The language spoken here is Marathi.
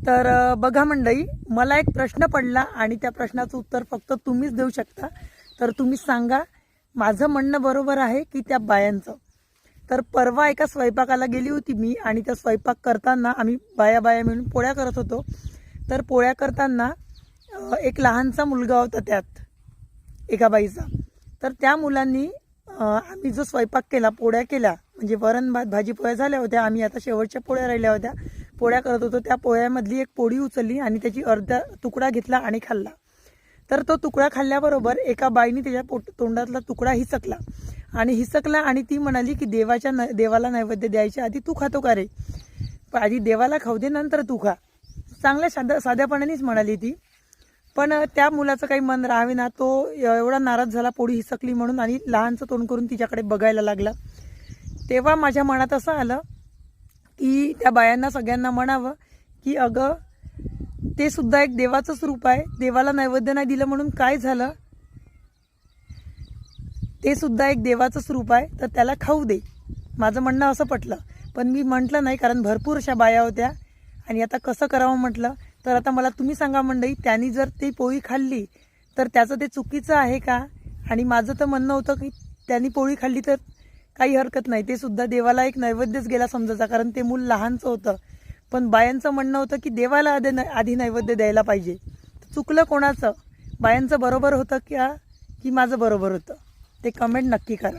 तर बघा मंडळी, मला एक प्रश्न पडला आणि त्या प्रश्नाचं उत्तर फक्त तुम्हीच देऊ शकता. तर तुम्ही सांगा, माझं म्हणणं बरोबर आहे की त्या बायांचं. तर परवा एका स्वयंपाकाला गेली होती मी आणि त्या स्वयंपाक करताना आम्ही बाया मिळून पोळ्या करत होतो. तर पोळ्या करताना एक लहानसा मुलगा होता त्यात एका बाईचा. तर त्या मुलांनी आम्ही जो स्वयंपाक केला, पोळ्या केल्या, म्हणजे वरण भात भाजी पोळ्या झाल्या होत्या, आम्ही आता शेवटच्या पोळ्या राहिल्या होत्या, पोळ्या करत होतो. त्या पोळ्यामधली एक पोळी उचलली आणि त्याची अर्धा तुकडा घेतला आणि खाल्ला. तर तो तुकडा खाल्ल्याबरोबर एका बाईने त्याच्या तोंडातला तुकडा हिसकला आणि ती म्हणाली की देवाला नैवेद्य द्यायच्या आधी तू खातो का रे? आधी देवाला खाऊ दे, नंतर तू खा. चांगल्या साध्यापणानेच म्हणाली ती. पण त्या मुलाचं काही मन राहावे ना, तो एवढा नाराज झाला पोळी हिसकली म्हणून आणि लहानचं तोंड करून तिच्याकडे बघायला लागला. तेव्हा माझ्या मनात असं आलं की त्या बायांना सगळ्यांना म्हणावं की अगं, ते सुद्धा एक देवाचंच रूप आहे. देवाला नैवेद्य नाही दिलं म्हणून काय झालं? ते सुद्धा एक देवाचंच रूप आहे, तर त्याला खाऊ दे. माझं म्हणणं असं पटलं, पण मी म्हटलं नाही, कारण भरपूर अशा बाया होत्या आणि आता कसं करावं म्हटलं. तर आता मला तुम्ही सांगा मंडळी, त्यांनी जर ती पोळी खाल्ली तर त्याचं ते चुकीचं आहे का? आणि माझं तर म्हणणं होतं की त्यांनी पोळी खाल्ली तर काही हरकत नाही, ते सुद्धा देवाला एक नैवेद्यच गेला समजायचा, कारण ते मूल लहानचं होतं. पण बायांचं म्हणणं होतं की देवाला आधी नैवेद्य द्यायला पाहिजे. चुकलं कोणाचं? बायांचं बरोबर होतं की माझं बरोबर होतं? ते कमेंट नक्की करा.